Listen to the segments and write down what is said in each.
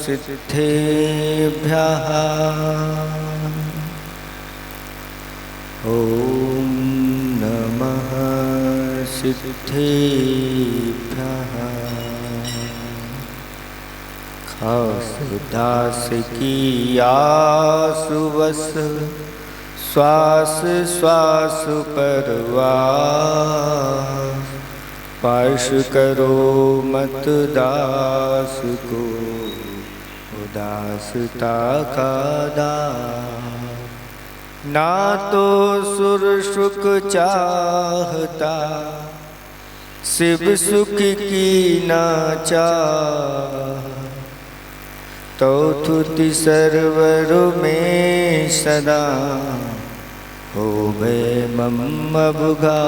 सिद्धेभ्यः ॐ नमः सिद्धेभ्यः। खास दास की आसुवस श्वास श्वास परवास, पाश करो मत दास को उदासता का दास। ना तो सुर सुख चाहता शिव सुख की ना चाह, तो तुति सरवर में सदा हो गए मम बुगा।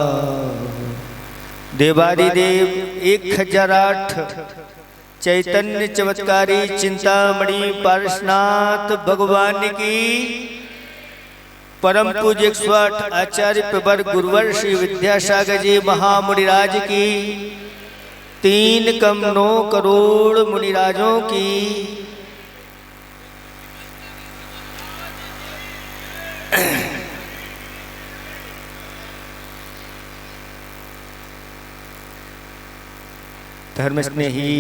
देवादिदेव 1008 चैतन्य चमत्कारी चिंतामणि पार्श्वनाथ भगवान की परम पूज्य 108 आचार्य प्रवर गुरुवर श्री विद्यासागर जी महामुनिराज की 3,9 करोड़ मुनिराजों की धर्म स्नेही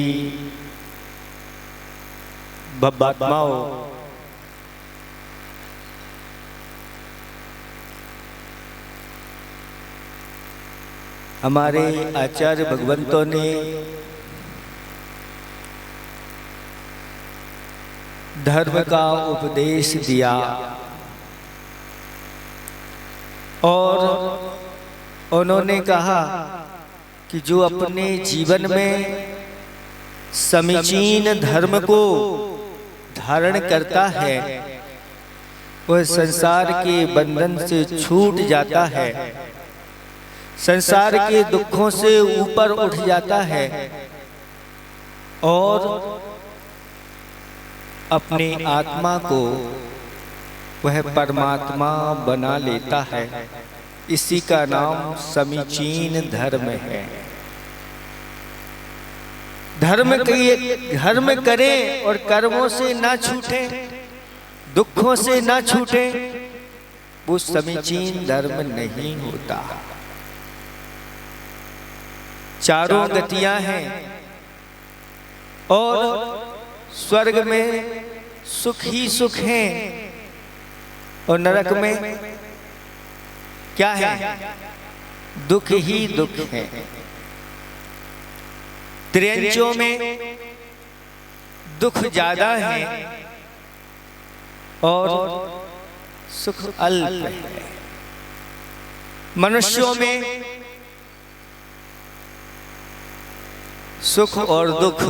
भव्यात्माओं, हमारे आचार्य भगवंतों ने धर्म का उपदेश दिया और उन्होंने कहा कि जो अपने जीवन में समीचीन धर्म को धारण करता है वह संसार के बंधन से छूट जाता है, संसार के दुखों से ऊपर उठ जाता है और अपनी आत्मा को वह परमात्मा बना लेता है। इसी का नाम समीचीन धर्म है। धर्म करें और कर्मों से ना छूटे, दुखों से ना छूटे, वो समीचीन धर्म नहीं होता। चारों गतियां हैं और स्वर्ग में सुख ही सुख है और नरक में क्या है? दुख ही दुख है। त्रियंचों में दुख ज्यादा है और सुख अल्प है। मनुष्यों में सुख और दुख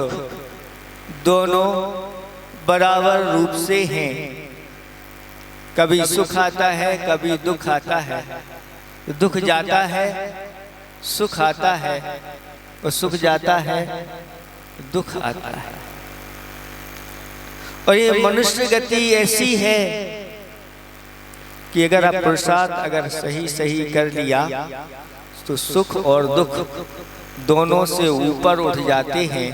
दोनों बराबर रूप से हैं। कभी सुख आता है, कभी दुख आता है। दुख जाता है, सुख आता है, और सुख जाता है, दुख आता है। और ये मनुष्य गति ऐसी है कि अगर आप पुरुषार्थ अगर सही सही कर लिया तो सुख और दुख दोनों से ऊपर उठ जाते हैं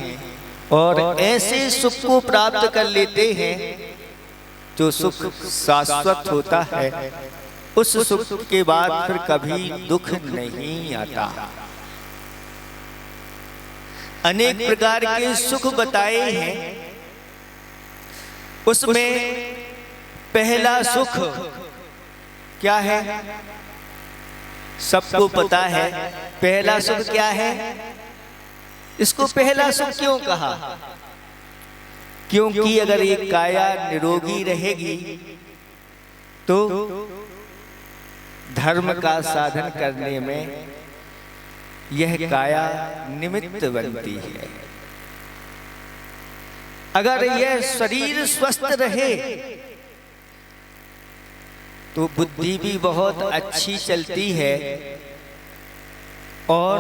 और ऐसे सुख को प्राप्त कर लेते हैं जो सुख शाश्वत होता है। उस सुख के बाद फिर कभी दुख नहीं आता। अनेक प्रकार के सुख बताए हैं, उसमें पहला सुख क्या है? सबको पता है पहला सुख क्या है। इसको पहला सुख क्यों कहा? क्योंकि अगर ये काया निरोगी रहेगी तो धर्म का साधन करने में यह काया निमित्त बनती है। अगर यह शरीर स्वस्थ रहे तो बुद्धि भी बहुत अच्छी चलती है और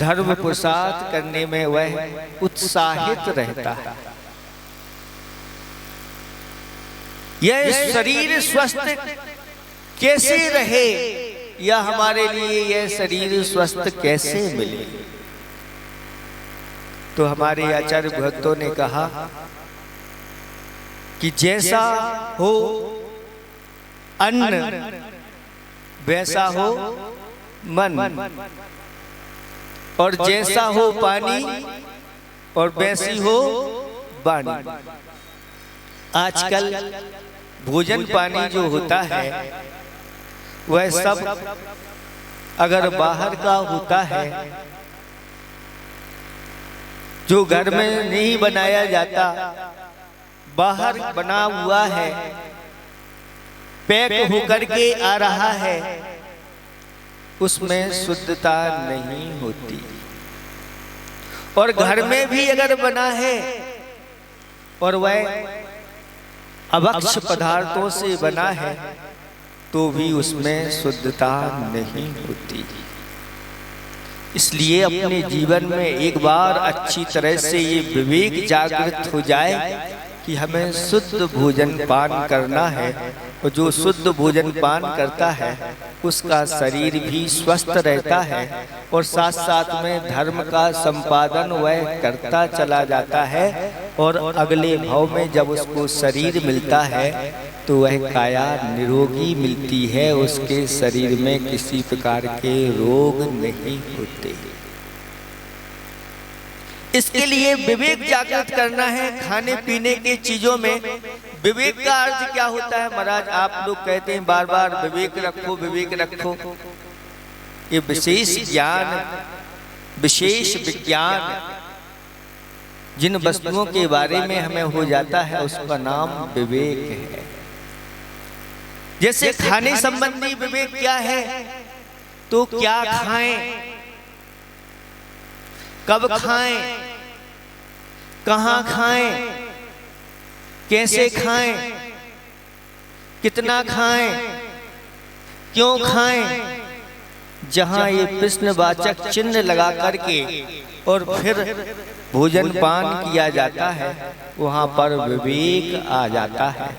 धर्म पुरुषार्थ करने में वह उत्साहित रहता है। यह शरीर स्वस्थ कैसे रहे या हमारे लिए यह शरीर स्वस्थ कैसे मिले? तो हमारे आचार्य भक्तों ने कहा कि जैसा हो अन्न वैसा हो मन, और जैसा हो पानी और वैसी हो वाणी। आजकल भोजन पानी जो होता है वह सब अगर बाहर का होता है, जो घर में नहीं बनाया जाता, बाहर बना हुआ है, पैक होकर के आ रहा है, उसमें शुद्धता नहीं होती। और घर में भी अगर बना है और वह अभक्ष्य पदार्थों से बना है तो भी उसमें शुद्धता नहीं होती। इसलिए अपने जीवन में एक बार अच्छी तरह से ये विवेक जागृत हो जाए कि हमें शुद्ध भोजन पान करना है, और जो शुद्ध भोजन पान करता है उसका शरीर भी स्वस्थ रहता है, और साथ साथ में धर्म का संपादन वह करता चला जाता है, और अगले भाव में जब उसको शरीर मिलता है तो वह काया निरोगी मिलती है, उसके शरीर में किसी प्रकार के रोग नहीं होते। इसके लिए विवेक जागृत करना है। खाने पीने की चीजों में विवेक का अर्थ क्या होता है? महाराज आप लोग कहते हैं बार बार विवेक रखो, विवेक रखो। ये विशेष ज्ञान, विशेष विज्ञान जिन वस्तुओं के बारे में हमें हो जाता है उसका नाम विवेक है। जैसे खाने संबंधी विवेक क्या है? तो क्या खाएं, कब खाएं, कहां खाएं, कैसे खाएं, कितना खाएं, क्यों खाएं। जहां ये प्रश्नवाचक चिन्ह लगा करके और फिर भोजन पान किया जाता है वहां पर विवेक आ जाता है।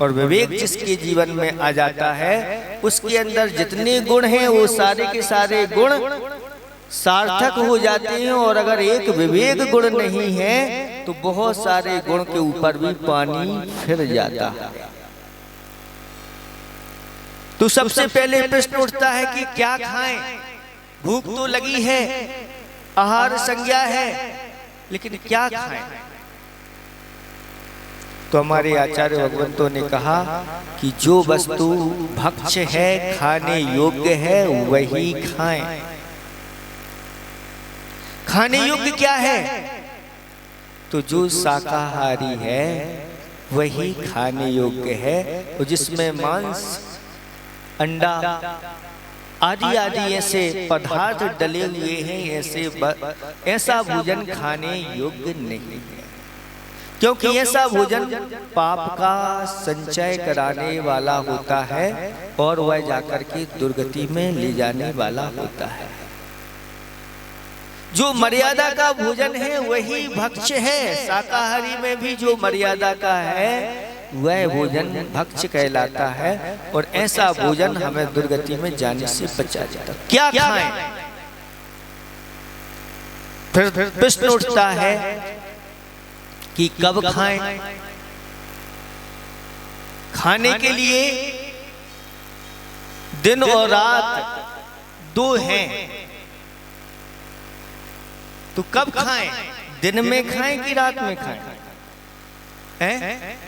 और विवेक जिसके जीवन में आ जाता है उसके अंदर जितने गुण हैं वो सारे के सारे गुण सार्थक हो जाते हैं। और अगर एक विवेक गुण नहीं है तो बहुत सारे गुण के ऊपर भी पानी फिर जाता है। तो सबसे पहले प्रश्न उठता है कि क्या खाएं? भूख तो लगी है, आहार संज्ञा है, लेकिन क्या खाएं? तो हमारे आचार्य भगवंतों ने कहा कि जो वस्तु भक्ष्य है, खाने योग्य है, वही खाएं। खाने योग्य क्या है? तो जो शाकाहारी है वही खाने योग्य है, और जिसमें मांस, अंडा आदि आदि ऐसे पदार्थ डले हुए हैं, ऐसा भोजन खाने योग्य नहीं है। क्योंकि ऐसा भोजन पाप का संचय कराने वाला होता है और वह जाकर के दुर्गति में ले जाने वाला होता है। जो मर्यादा का भोजन है वही भक्ष्य है। शाकाहारी में भी जो मर्यादा का है वह भोजन भक्ष्य कहलाता है, और ऐसा भोजन हमें दुर्गति में जाने से बचा जाता। क्या खाएं? फिर प्रश्न उठता है कि कब खाएं? खाने के लिए दिन और रात दो हैं, तो कब खाएं? दिन में खाएं कि रात में खाएं? हैं?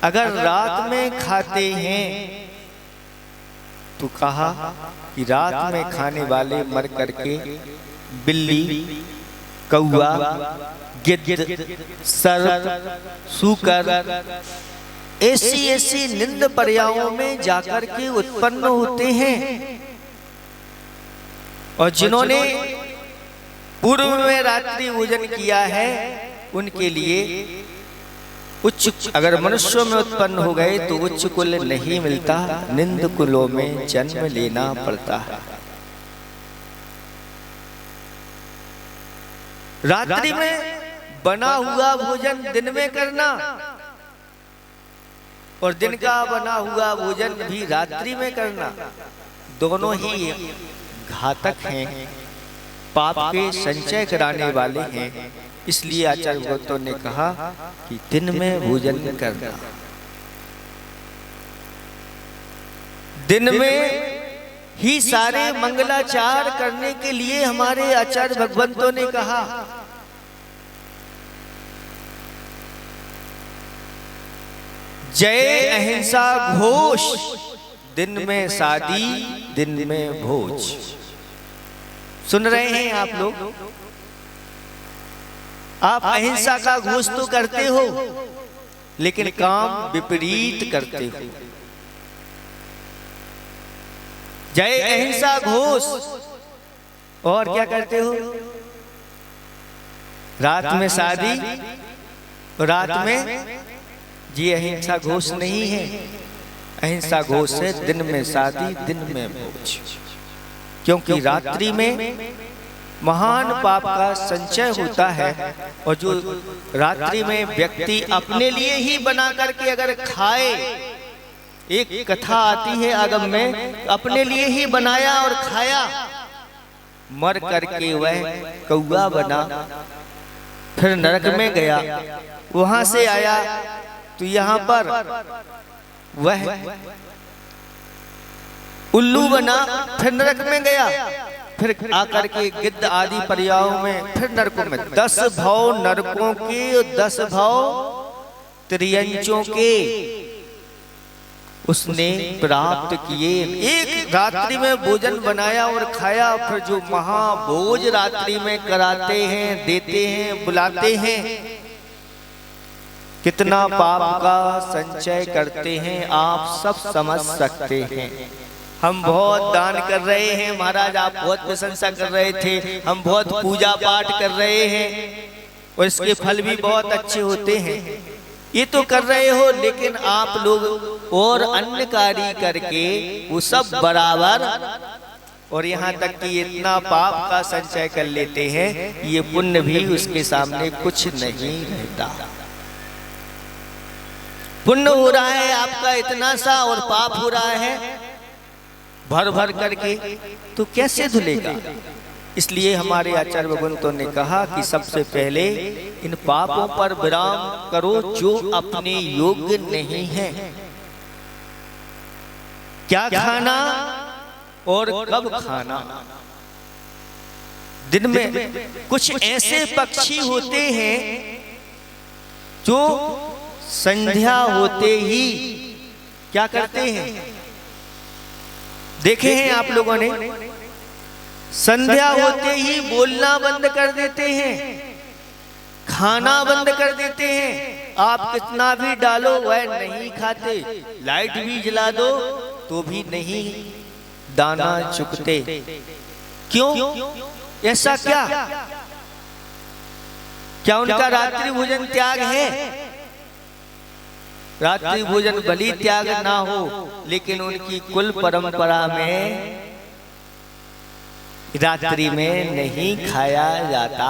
अगर रात में खाते हैं तो कहा कि रात में खाने वाले मर करके बिल्ली, कौआ, गिद्ध, सर्प, सूकर ऐसी ऐसी निंद पर्यायों में जाकर के उत्पन्न होते हैं। और जिन्होंने पूर्व में रात्रि भोजन किया है उनके लिए उच्च, अगर मनुष्यों में उत्पन्न हो गए तो उच्च कुल नहीं मिलता, निंद कुलों में जन्म लेना पड़ता है। रात्रि में बना हुआ भोजन दिन में करना और दिन का बना हुआ भोजन भी रात्रि में करना, दोनों ही घातक हैं। पाप के संचय कराने वाले हैं। इसलिए आचार्य भगवतों ने कहा कि दिन में भोजन करना, दिन में ही सारे मंगलाचार करने के लिए हमारे आचार्य भगवंतों ने कहा। जय अहिंसा घोष, दिन में शादी दिन में भोज। सुन रहे हैं आप लोग? आप अहिंसा का घोष तो करते हो, लेकिन काम विपरीत करते हो। जय अहिंसा घोष, और क्या करते हो? रात में शादी, रात में ये अहिंसा घोष नहीं है। अहिंसा घोष है दिन में शादी दिन में भोज। क्योंकि रात्रि में महान पाप का संचय होता है, और जो रात्रि में व्यक्ति अपने लिए ही बना करके अगर खाए, एक कथा आती है आगम में, अपने लिए ही बनाया और खाया, मर करके वह कौआ बना, फिर नरक में गया, वहां से आया तो यहाँ पर वह उल्लू बना, फिर नरक में गया, फिर आकर के गिद्ध आदि पर्यायों में, फिर नरकों में। 10 भाव नरकों के, 10 भाव त्रियंचों के उसने प्राप्त किए। एक रात्रि में भोजन बनाया और खाया, फिर जो महाभोज रात्रि में कराते हैं, देते हैं, बुलाते हैं, कितना पाप का संचय करते हैं आप सब समझ सकते हैं। हम बहुत दान कर रहे हैं महाराज, आप बहुत प्रशंसा कर रहे थे, हम बहुत पूजा पाठ कर रहे हैं और इसके फल भी बहुत अच्छे होते हैं, ये तो कर रहे हो, लेकिन आप लोग और अन्य कार्य करके वो सब बराबर, और यहाँ तक कि इतना पाप का संचय कर लेते हैं, ये पुण्य भी उसके सामने कुछ नहीं रहता। पुण्य हो रहा है आपका इतना सा और पाप हो रहा है भर भर करके, तो कैसे धुलेगा? इसलिए हमारे आचार्य भगवंतों ने कहा कि सबसे पहले इन पापों पर विराम करो जो अपने योग्य नहीं है। क्या खाना और कब खाना? दिन में कुछ ऐसे पक्षी होते हैं जो संध्या होते ही क्या करते हैं? देखे हैं आप लोगों ने? संध्या होते ही बोलना बंद कर देते हैं, खाना बंद कर देते हैं। आप कितना भी डालो वह नहीं खाते, लाइट भी जला दो तो भी नहीं दाना चुकते। क्यों? ऐसा क्या? क्या उनका रात्रि भोजन त्याग है? रात्रि भोजन बलि त्याग ना हो, लेकिन उनकी कुल परंपरा में रात्रि में नहीं खाया जाता।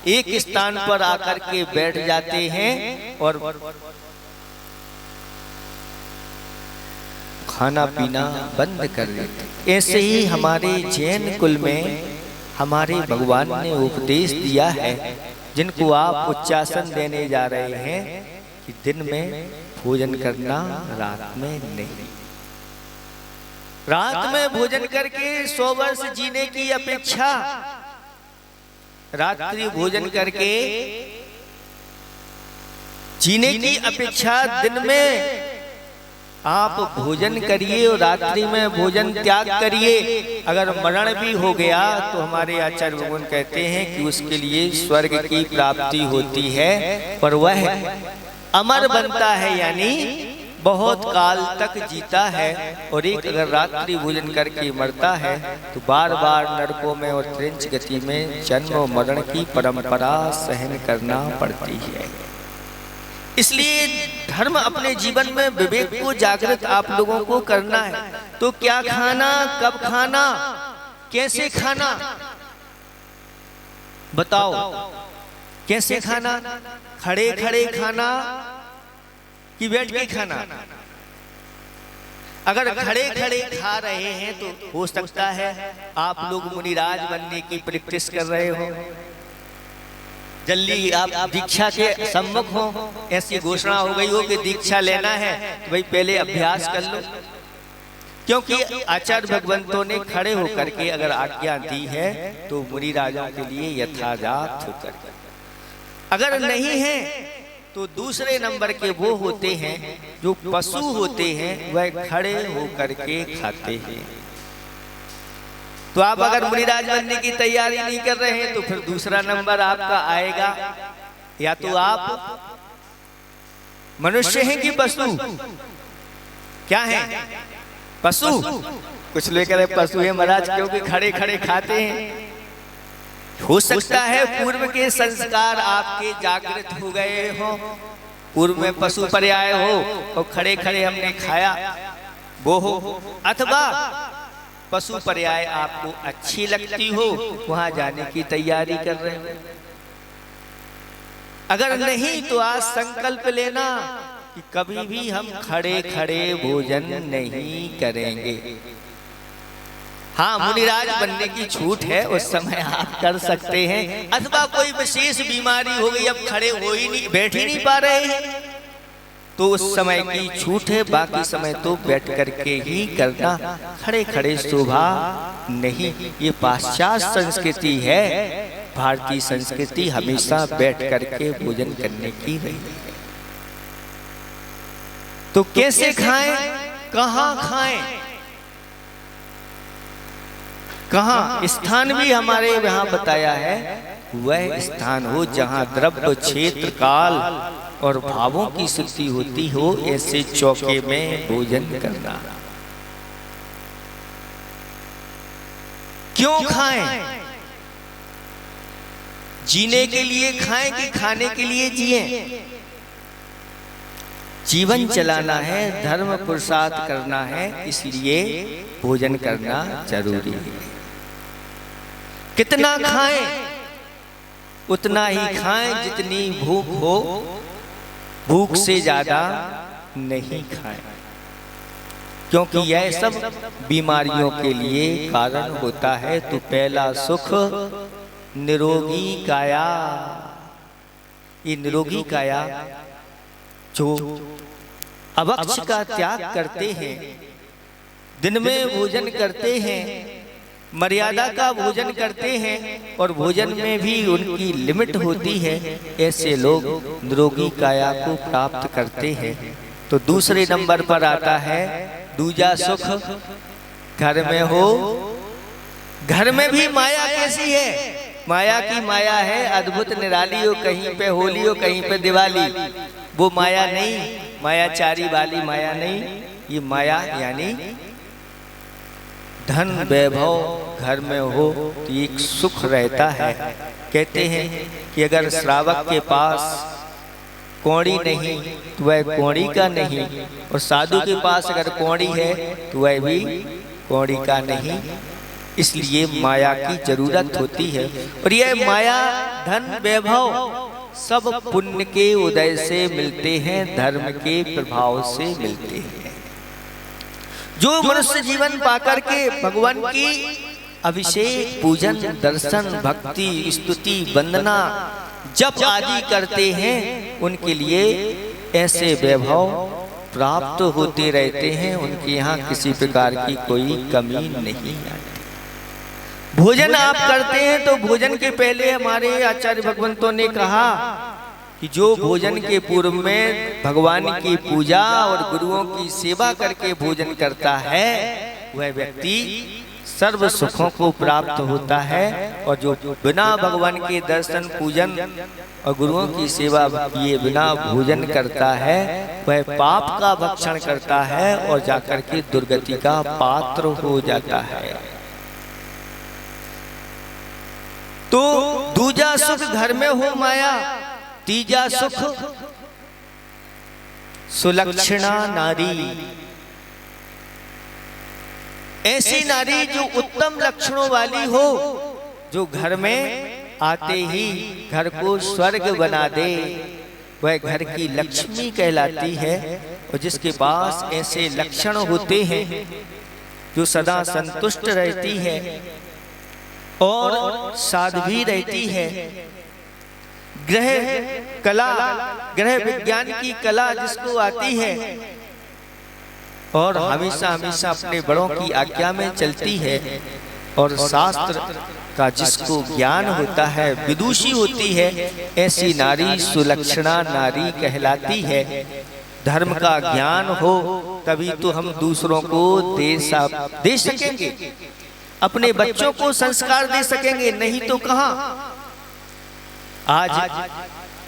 एक स्थान पर आकर के बैठ जाते हैं और खाना पीना बंद कर देते। ऐसे ही हमारे जैन कुल में हमारे भगवान ने उपदेश दिया है, जिनको आप उच्चासन देने जा रहे हैं, कि दिन में भोजन करना, रात में नहीं। रात में भोजन करके 100 वर्ष जीने की अपेक्षा रात्रि भोजन करके जीने की अपेक्षा दिन में आप भोजन करिए और रात्रि में भोजन त्याग करिए। अगर मरण भी हो गया तो हमारे आचार्य भगवान कहते हैं कि उसके लिए स्वर्ग की प्राप्ति होती है, पर वह अमर बनता है, यानी बहुत काल तक जीता है। और एक अगर रात्रि भोजन करके मरता है तो बार बार नरकों में और त्रिंच गति में जन्म और मरण की परंपरा सहन करना पड़ती है। इसलिए धर्म अपने जीवन में विवेक को जागृत आप लोगों को करना है। तो क्या खाना, कब खाना, कैसे खाना, बताओ कैसे खाना? खड़े खड़े खाना कि बैठ के खाना? अगर खड़े खड़े खा रहे हैं तो हो सकता है आप लोग मुनिराज बनने की प्रैक्टिस कर रहे हो, जल्दी आप दीक्षा के सम्मुख हो, ऐसी घोषणा हो गई हो कि दीक्षा लेना है तो भाई पहले अभ्यास कर लो। क्योंकि आचार्य भगवंतों ने खड़े होकर के अगर आज्ञा दी है तो मुनिराजों के लिए यथाजात होकर, अगर नहीं है तो दूसरे नंबर के वो होते हैं जो पशु होते हैं, वह खड़े होकर के खाते हैं। तो आप अगर मुनिराज बनने की तैयारी नहीं कर रहे हैं तो फिर दूसरा नंबर आपका आएगा, या तो आप मनुष्य हैं कि पशु, क्या हैं? पशु। कुछ लेकर पशु है महाराज क्योंकि खड़े खड़े खाते हैं। हो सकता है पूर्व के संस्कार आपके जागृत हो गए हो, पूर्व में पशु पर्याय हो और खड़े खड़े हमने खाया वो हो, अथवा पशु पर्याय आपको अच्छी लगती हो, वहां जाने की तैयारी कर रहे हो। अगर नहीं तो आज संकल्प लेना कि कभी भी हम खड़े खड़े भोजन नहीं करेंगे। हाँ, मुनिराज बनने की छूट है, उस समय आप कर सकते हैं, अथवा कोई विशेष बीमारी हो गई, अब खड़े हो ही नहीं, बैठ ही नहीं पा रहे हैं, तो उस समय की छूट है, बाकी समय तो बैठ करके ही करना। खड़े खड़े शोभा नहीं, ये पाश्चात्य संस्कृति है। भारतीय संस्कृति हमेशा बैठ करके भोजन करने की रही है। तो कैसे खाएं, कहाँ खाएं, कहाँ स्थान भी हमारे यहाँ बताया है, वह स्थान हो जहाँ द्रव्य क्षेत्र काल और भावों की शुद्धि होती हो, ऐसे चौके में भोजन करना। क्यों खाएं? जीने के लिए खाएं कि खाने के लिए जिएं? जीवन चलाना है, धर्म पुरुषार्थ करना है, इसलिए भोजन करना जरूरी है। कितना खाएं? उतना ही खाएं जितनी भूख हो, भूख से ज्यादा नहीं खाएं, क्योंकि यह सब बीमारियों के लिए कारण होता है। तो पहला सुख निरोगी काया, ये निरोगी काया जो अभक्ष का त्याग करते हैं, दिन में भोजन करते हैं, मर्यादा का भोजन करते हैं और भोजन में भी उनकी लिमिट होती है, ऐसे लोग निरोगी काया को प्राप्त करते हैं। तो दूसरे नंबर पर आता है दूजा सुख घर में हो। घर में भी माया कैसी है? माया की माया है अद्भुत निराली हो, कहीं पे होली हो कहीं पे दिवाली, वो माया नहीं, मायाचारी वाली माया नहीं। ये माया यानी धन वैभव घर में हो तो एक सुख रहता है। कहते हैं कि अगर श्रावक के पास कौड़ी नहीं तो वह कौड़ी का नहीं, और साधु के पास अगर कौड़ी है तो वह भी कौड़ी का नहीं। इसलिए माया की जरूरत होती है, और यह माया धन वैभव सब पुण्य के उदय से मिलते हैं, धर्म के प्रभाव से मिलते हैं। जो मनुष्य जीवन पाकर के भगवान की अभिषेक पूजन दर्शन भक्ति स्तुति वंदना जप आदि करते हैं, उनके लिए ऐसे वैभव प्राप्त होते रहते हैं, उनके यहाँ किसी प्रकार की कोई कमी नहीं आती। भोजन आप करते हैं तो भोजन के पहले हमारे आचार्य भगवंतों ने कहा कि जो भोजन के पूर्व में भगवान की पूजा और गुरुओं की सेवा करके भोजन करता है, वह व्यक्ति सर्व सुखों को प्राप्त होता है। और जो बिना भगवान के दर्शन पूजन और गुरुओं की सेवा किए बिना भोजन करता है, वह पाप का भक्षण करता है और जाकर के दुर्गति का पात्र हो जाता है। तो दूजा सुख घर में हो माया, तीजा सुख सुलक्षणा नारी, ऐसी नारी जो उत्तम लक्षणों वाली हो, जो घर में आते ही घर को स्वर्ग बना दे, वह घर की लक्ष्मी कहलाती है। और जिसके पास ऐसे लक्षण होते हैं, जो सदा संतुष्ट रहती है और साध्वी रहती है, ग्रह कला, ग्रह विज्ञान की कला जिसको आती है और हमेशा हमेशा अपने बड़ों की आज्ञा में चलती है, और शास्त्र का जिसको ज्ञान होता है, विदुषी होती है, ऐसी नारी सुलक्षणा नारी कहलाती है। धर्म का ज्ञान हो तभी तो हम दूसरों को दे सकेंगे, अपने बच्चों को संस्कार दे सकेंगे, नहीं तो कहां। आज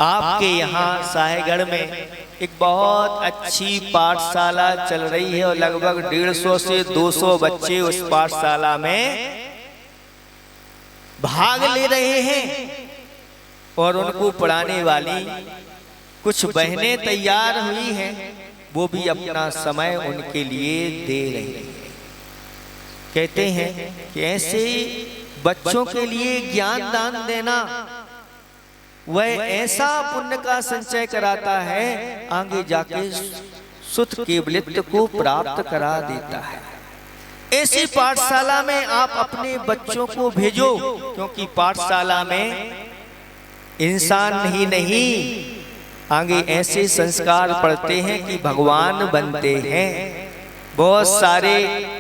आपके यहाँ साहेगढ़ में एक बहुत अच्छी पाठशाला चल रही है और लगभग 150 से 200 बच्चे उस पाठशाला में भाग ले रहे हैं और उनको पढ़ाने वाली कुछ बहनें तैयार हुई हैं, वो भी अपना समय उनके लिए दे रही हैं। कहते हैं कि ऐसे बच्चों के लिए ज्ञान दान देना वह ऐसा पुण्य का संचय कराता है, आगे जाके सुत केवलित्व को प्राप्त करा देता है। ऐसी पाठशाला में आप अपने बच्चों को भेजो, क्योंकि पाठशाला में इंसान ही नहीं, आगे ऐसे संस्कार पढ़ते हैं कि भगवान बनते हैं। बहुत सारे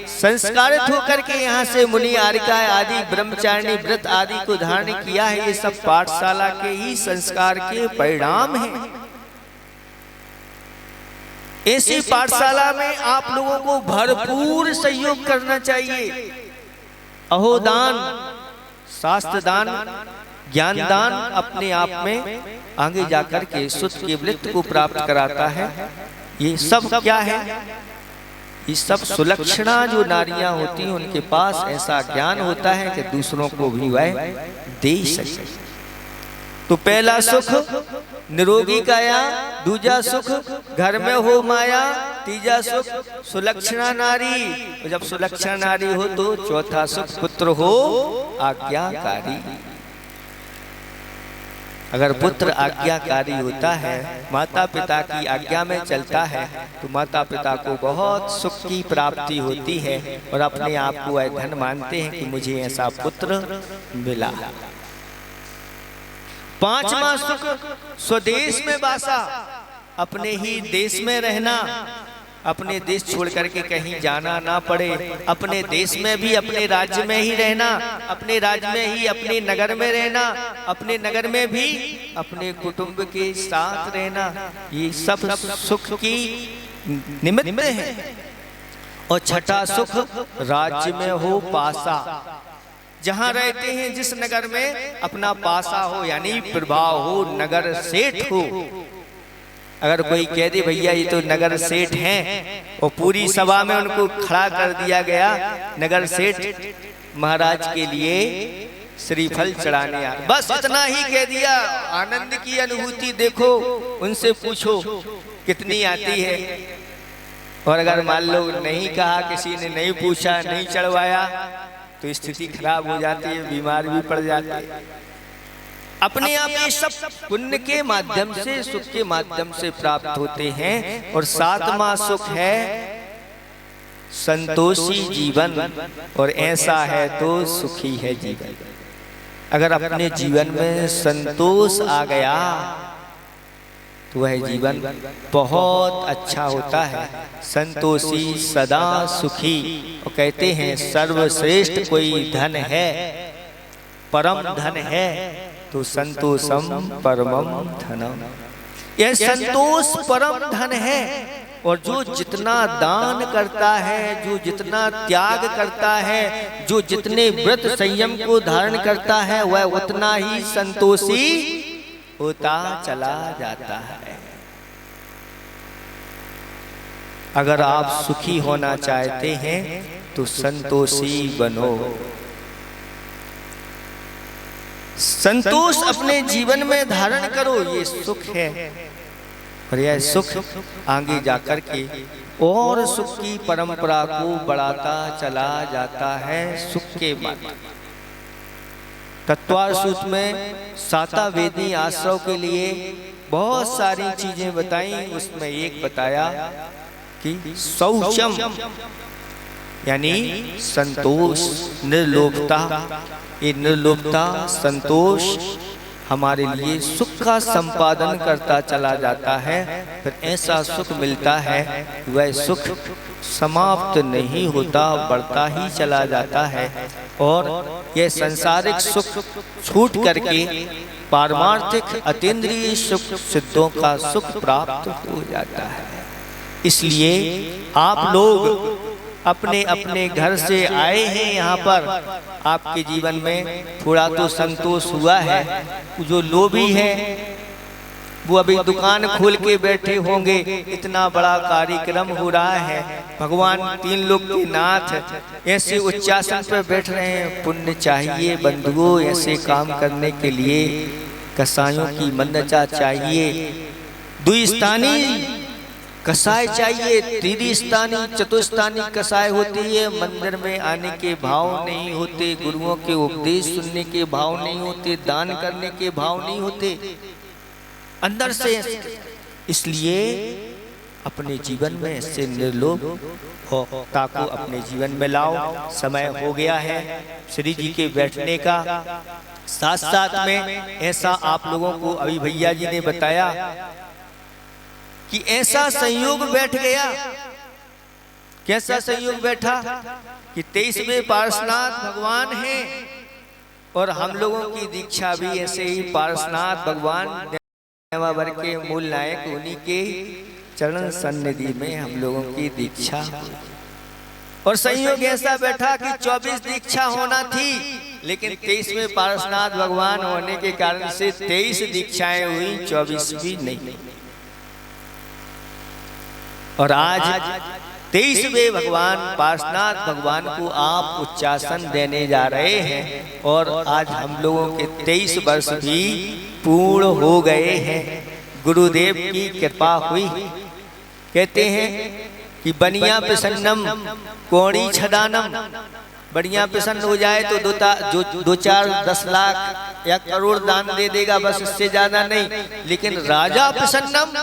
संस्कारित होकर के यहाँ से मुनि आर्यिका आदि ब्रह्मचारिणी व्रत आदि को धारण किया है। ये सब पाठशाला के ही संस्कार के परिणाम हैं। ऐसी पाठशाला में आप लोगों को भरपूर सहयोग करना चाहिए। अहोदान, शास्त्र दान, ज्ञान दान अपने आप में आगे जाकर के सुत केवलित्व को प्राप्त कराता है। ये सब क्या है? ये सब सुलक्षणा जो नारियां होती हैं, उनके पास ऐसा ज्ञान होता है कि दूसरों को भी वह दे सके। तो पहला सुख निरोगी काया, दूजा सुख घर में हो माया, तीजा सुख सुलक्षणा नारी। जब सुलक्षणा नारी हो तो चौथा सुख पुत्र हो आज्ञाकारी। अगर पुत्र आज्ञाकारी होता है, माता पिता की आज्ञा में चलता है, तो माता पिता को बहुत सुख की प्राप्ति होती है और अपने आप को वह धन मानते हैं कि मुझे ऐसा पुत्र मिला। पांचवा सुख स्वदेश में वासा, अपने ही देश में रहना, अपने देश छोड़ करके कहीं जाना ना पड़े, अपने देश में भी अपने राज्य में ही रहना, अपने राज्य में ही अपने नगर में रहना, अपने नगर में भी अपने कुटुंब के साथ रहना, ये सब सुख की निमित्त है। और छठा सुख राज्य में हो पासा, जहां रहते हैं जिस नगर में अपना पासा हो, यानी प्रभाव हो, नगर सेठ हो। अगर कोई कह दे भैया ये तो नगर सेठ हैं, और पूरी सभा में उनको खड़ा कर दिया गया, नगर सेठ महाराज के लिए श्रीफल चढ़ाने आ, बस इतना ही कह दिया, आनंद की अनुभूति देखो, उनसे पूछो कितनी आती है। और अगर मान लो नहीं कहा, किसी ने नहीं पूछा, नहीं चढ़वाया, तो स्थिति खराब हो जाती है, बीमार भी पड़ जाते हैं। अपने आप ये सब पुण्य के माध्यम से, सुख के माध्यम से प्राप्त होते हैं। और सातवां सुख है संतोषी जीवन, और ऐसा है तो सुखी है जीवन। अगर अपने जीवन में संतोष आ गया तो वह जीवन बहुत अच्छा होता है। संतोषी सदा सुखी, और कहते हैं सर्वश्रेष्ठ कोई धन है, परम धन है तो संतोषम परमम धनम। यह संतोष परम धन है। और जो जितना दान करता है, जो जितना त्याग करता है, जो जितने व्रत संयम को धारण करता है, वह उतना ही संतोषी होता चला जाता है। अगर आप सुखी होना चाहते हैं तो संतोषी बनो। संतोष अपने जीवन में धारण करो, ये सुख है। और यह सुख आगे जाकर के और सुख की परंपरा को बढ़ाता चला जाता है। सुख के बाद तत्वार सूत्र में साता वेदी आश्रव के लिए बहुत सारी चीजें बताई, उसमें एक बताया कि शौचम यानी संतोष, निर्लोभता। ये निर्लोभता, संतोष हमारे लिए सुख का संपादन करता चला जाता है। फिर ऐसा सुख मिलता है, वह सुख समाप्त नहीं होता, बढ़ता ही चला जाता है। और यह सांसारिक सुख छूट करके पारमार्थिक अतीन्द्रिय सुख, सिद्धों का सुख प्राप्त हो जाता है। इसलिए आप लोग अपने अपने घर से आए हैं यहाँ पर, आपके जीवन में थोड़ा तो संतोष हुआ है। जो लोभी है वो अभी दुकान खोल के बैठे होंगे, इतना बड़ा कार्यक्रम हो रहा है, भगवान तीन लोक के नाथ ऐसे उच्चासन पर बैठ रहे हैं। पुण्य चाहिए बंधुओं, ऐसे काम करने के लिए कसायों की मंदचा चाहिए, द्विस्थानी कसाय चाहिए, त्रिस्थानी चतुस्थानी कसाय होती है। मंदिर में आने के भाव नहीं होते, गुरुओं के उपदेश सुनने के भाव नहीं होते, दान करने के भाव नहीं होते अंदर से। इसलिए अपने जीवन में ऐसे निर्लोभता को अपने जीवन में लाओ। समय हो गया है श्री जी के बैठने का। साथ साथ में ऐसा आप लोगों को अभी भैया जी ने बताया कि ऐसा संयोग बैठ गया। कैसा संयोग बैठा कि 23वें पार्श्वनाथ भगवान हैं और हम लोगों की दीक्षा भी ऐसे ही पार्श्वनाथ भगवान नेवावर के मूल नायक, उन्हीं के चरण सन्निधि में हम लोगों की दीक्षा। और संयोग ऐसा बैठा कि 24 दीक्षा होना थी, लेकिन 23वें पार्श्वनाथ भगवान होने के कारण से 23 दीक्षाएं हुई, 24 भी नहीं। और आज 23वें भगवान पार्श्वनाथ भगवान को आप उच्चासन देने जा रहे हैं। और आज हम लोगों के 23 वर्ष भी पूर्ण हो गए हैं, गुरुदेव की कृपा हुई। कहते हैं कि बनिया प्रसन्नम कोणी छदानम, बढ़िया प्रसन्न हो जाए तो दो चार 10 लाख या करोड़ दान दे देगा, बस इससे ज्यादा नहीं। लेकिन राजा प्रसन्नम,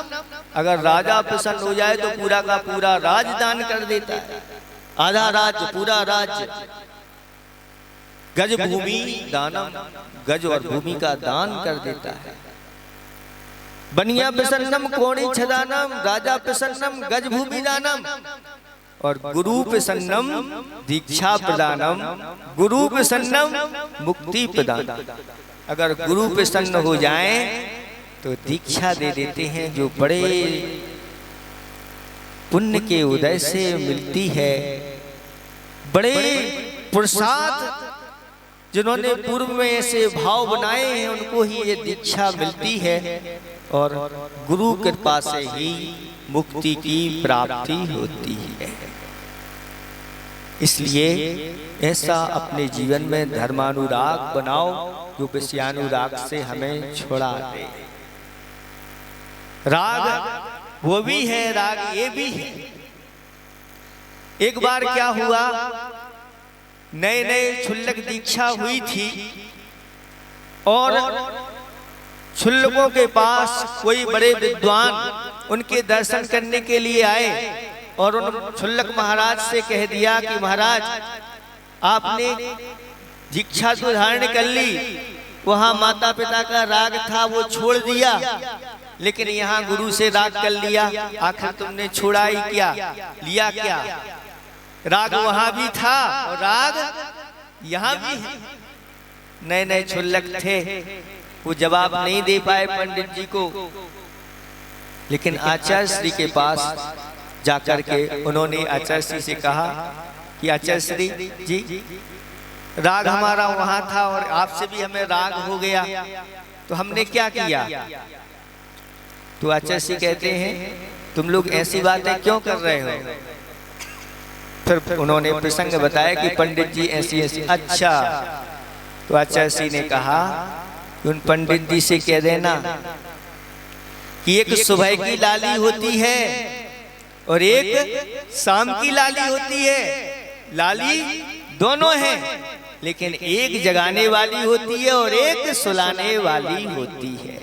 अगर राजा प्रसन्न हो जाए तो पूरा का पूरा राज दान कर देता है, आधा राज्य, पूरा राज्य। गज भूमि दानम, गज और भूमि का दान कर देता है। बनिया प्रसन्नम कोणी छदानम, राजा प्रसन्नम गज भूमि दानम। और गुरु प्रसन्नम दीक्षा प्रदानम, गुरु प्रसन्नम मुक्ति प्रदान। अगर गुरु प्रसन्न हो जाए तो दीक्षा दे देते हैं, जो बड़े पुण्य के उदय से मिलती है। बड़े पुरुषार्थ जिन्होंने पूर्व में ऐसे भाव बनाए हैं, उनको ही ये दीक्षा मिलती है। और गुरु कृपा से ही मुक्ति की प्राप्ति होती है। इसलिए ऐसा अपने जीवन में धर्मानुराग बनाओ, जो विषयानुराग से हमें छोड़ा दे। राग वो भी है, राग ये भी है। एक बार क्या हुआ, नए नए क्षुल्लक दीक्षा हुई थी और क्षुल्लकों के पास कोई बड़े विद्वान उनके दर्शन करने के लिए आए और उन क्षुल्लक महाराज से कह दिया कि महाराज, आपने दीक्षा तो धारण कर ली, वहां माता पिता का राग था वो छोड़ दिया, लेकिन यहाँ गुरु से राग कर लिया। आखिर तुमने छोड़ा ही क्या, लिया क्या? राग वहां भी था और राग यहाँ भी है। नए नए क्षुल्लक थे, वो जवाब नहीं दे पाए पंडित जी को। लेकिन आचार्य श्री के पास जाकर के उन्होंने आचार्य श्री से कहा कि आचार्य श्री जी, राग हमारा वहां था और आपसे भी हमें राग हो गया, तो हमने क्या किया? तो आचार्य श्री कहते हैं, तुम लोग ऐसी बातें क्यों कर रहे हो? फिर उन्होंने प्रसंग बताया कि पंडित जी ऐसी ऐसी। अच्छा, तो आचार्य श्री ने कहा कि उन पंडित जी से कह देना कि एक सुबह की लाली होती है और एक शाम की लाली होती है। लाली दोनों हैं, लेकिन एक जगाने वाली होती है और एक सुलाने वाली होती है।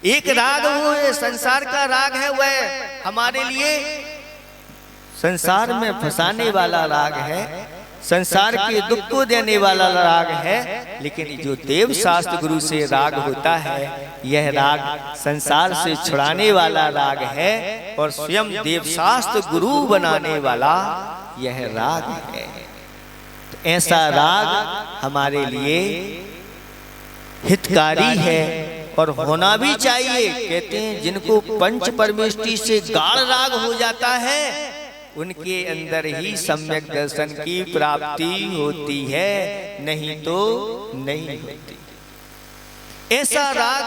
एक राग वो है, संसार का राग है, वह हमारे लिए संसार में फंसाने वाला राग है, संसार के दुख को देने वाला राग है। लेकिन जो देव शास्त्र गुरु से राग होता है, यह राग संसार से छुड़ाने वाला राग है और स्वयं देव शास्त्र गुरु बनाने वाला यह राग है। तो ऐसा राग हमारे लिए हितकारी है और होना भी चाहिए। कहते हैं जिनको पंच परमेष्टि से गाढ़ राग हो जाता है, उनके अंदर ही सम्यक दर्शन की प्राप्ति होती है, नहीं तो नहीं होती। ऐसा राग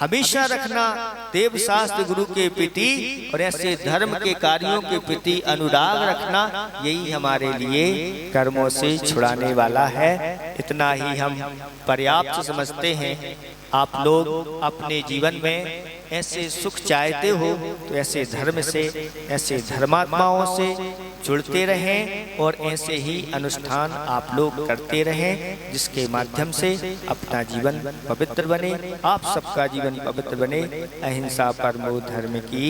हमेशा रखना देव शास्त्र गुरु के प्रति और ऐसे धर्म के कार्यों के प्रति अनुराग रखना, यही हमारे लिए कर्मों से छुड़ाने वाला है। इतना ही हम पर्याप्त समझते हैं। आप लोग अपने जीवन में ऐसे सुख चाहते हो तो ऐसे धर्म से, ऐसे धर्मात्माओं से जुड़ते रहें और ऐसे ही अनुष्ठान आप लोग करते रहें, जिसके माध्यम से अपना जीवन पवित्र बने, आप सबका जीवन पवित्र बने। अहिंसा परमो धर्म की